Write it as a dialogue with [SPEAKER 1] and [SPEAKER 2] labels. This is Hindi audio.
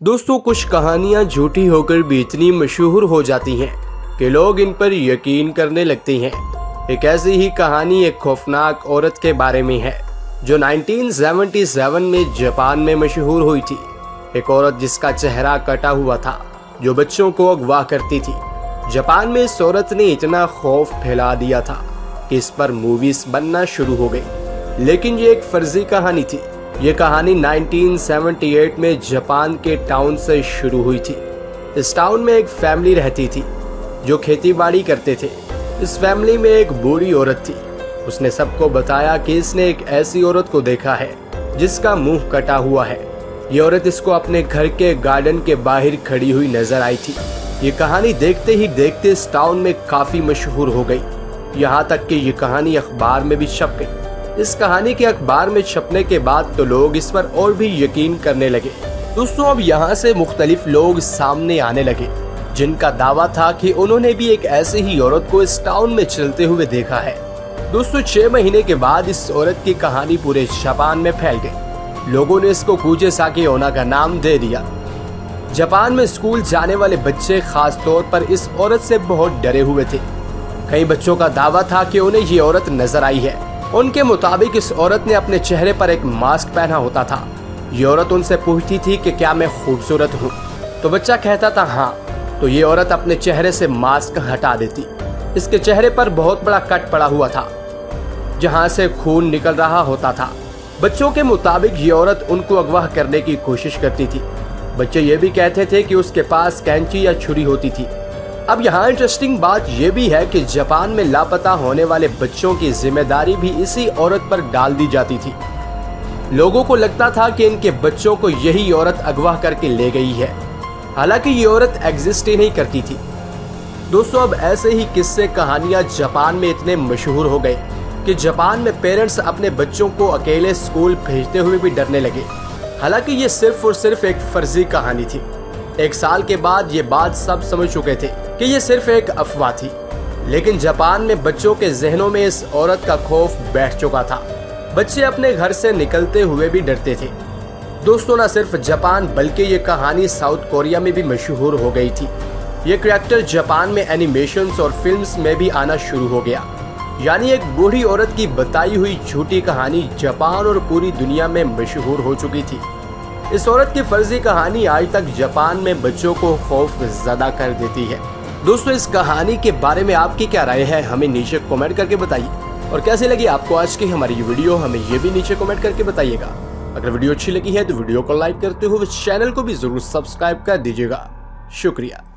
[SPEAKER 1] दोस्तों, कुछ कहानियां झूठी होकर भी इतनी मशहूर हो जाती हैं कि लोग इन पर यकीन करने लगते हैं। एक ऐसी ही कहानी एक खौफनाक औरत के बारे में है जो 1977 में जापान में मशहूर हुई थी। एक औरत जिसका चेहरा कटा हुआ था, जो बच्चों को अगवा करती थी। जापान में इस औरत ने इतना खौफ फैला दिया था कि इस पर मूवीज बनना शुरू हो गई। लेकिन ये एक फर्जी कहानी थी। ये कहानी 1978 में जापान के टाउन से शुरू हुई थी। इस टाउन में एक फैमिली रहती थी जो खेतीबाड़ी करते थे। इस फैमिली में एक बूढ़ी औरत थी। उसने सबको बताया कि इसने एक ऐसी औरत को देखा है जिसका मुंह कटा हुआ है। ये औरत इसको अपने घर के गार्डन के बाहर खड़ी हुई नजर आई थी। ये कहानी देखते ही देखते इस टाउन में काफी मशहूर हो गई, यहाँ तक कि ये कहानी अखबार में भी छप गई। इस कहानी के अखबार में छपने के बाद तो लोग इस पर और भी यकीन करने लगे। दोस्तों, अब यहाँ से मुख्तलिफ लोग सामने आने लगे जिनका दावा था कि उन्होंने भी एक ऐसे ही औरत को इस टाउन में चलते हुए देखा है। दोस्तों, 6 महीने के बाद इस औरत की कहानी पूरे जापान में फैल गई। लोगों ने इसको कुजे साकी ओना का नाम दे दिया। जापान में स्कूल जाने वाले बच्चे खास तौर पर इस औरत से बहुत डरे हुए थे। कई बच्चों का दावा था कि उन्हें ये औरत नजर आई है। उनके मुताबिक इस औरत ने अपने चेहरे पर एक मास्क पहना होता था। ये औरत उनसे पूछती थी कि क्या मैं खूबसूरत हूँ, तो बच्चा कहता था हाँ। तो ये औरत अपने चेहरे से मास्क हटा देती। इसके चेहरे पर बहुत बड़ा कट पड़ा हुआ था जहाँ से खून निकल रहा होता था। बच्चों के मुताबिक ये औरत उनको अगवा करने की कोशिश करती थी। बच्चे ये भी कहते थे कि उसके पास कैंची या छुरी होती थी। अब यहाँ इंटरेस्टिंग बात यह भी है कि जापान में लापता होने वाले बच्चों की जिम्मेदारी भी इसी औरत पर डाल दी जाती थी। लोगों को लगता था कि इनके बच्चों को यही औरत अगवा करके ले गई है, हालांकि ये औरत एग्जिस्ट ही नहीं करती थी। दोस्तों, अब ऐसे ही किस्से कहानियां जापान में इतने मशहूर हो गए कि जापान में पेरेंट्स अपने बच्चों को अकेले स्कूल भेजते हुए भी डरने लगे। हालांकि ये सिर्फ और सिर्फ एक फर्जी कहानी थी। 1 साल के बाद ये बात सब समझ चुके थे कि ये सिर्फ एक अफवाह थी। लेकिन जापान में बच्चों के जहनों में इस औरत का खौफ बैठ चुका था। बच्चे अपने घर से निकलते हुए भी डरते थे। दोस्तों, न सिर्फ जापान बल्कि ये कहानी साउथ कोरिया में भी मशहूर हो गई थी। ये कैरेक्टर जापान में एनिमेशंस और फिल्म्स में भी आना शुरू हो गया। यानी एक बूढ़ी औरत की बताई हुई झूठी कहानी जापान और पूरी दुनिया में मशहूर हो चुकी थी। इस औरत की फर्जी कहानी आज तक जापान में बच्चों को खौफ ज़दा कर देती है। दोस्तों, इस कहानी के बारे में आपकी क्या राय है, हमें नीचे कमेंट करके बताइए। और कैसी लगी आपको आज की हमारी ये वीडियो, हमें ये भी नीचे कमेंट करके बताइएगा। अगर वीडियो अच्छी लगी है तो वीडियो को लाइक करते हुए चैनल को भी जरूर सब्सक्राइब कर दीजिएगा। शुक्रिया।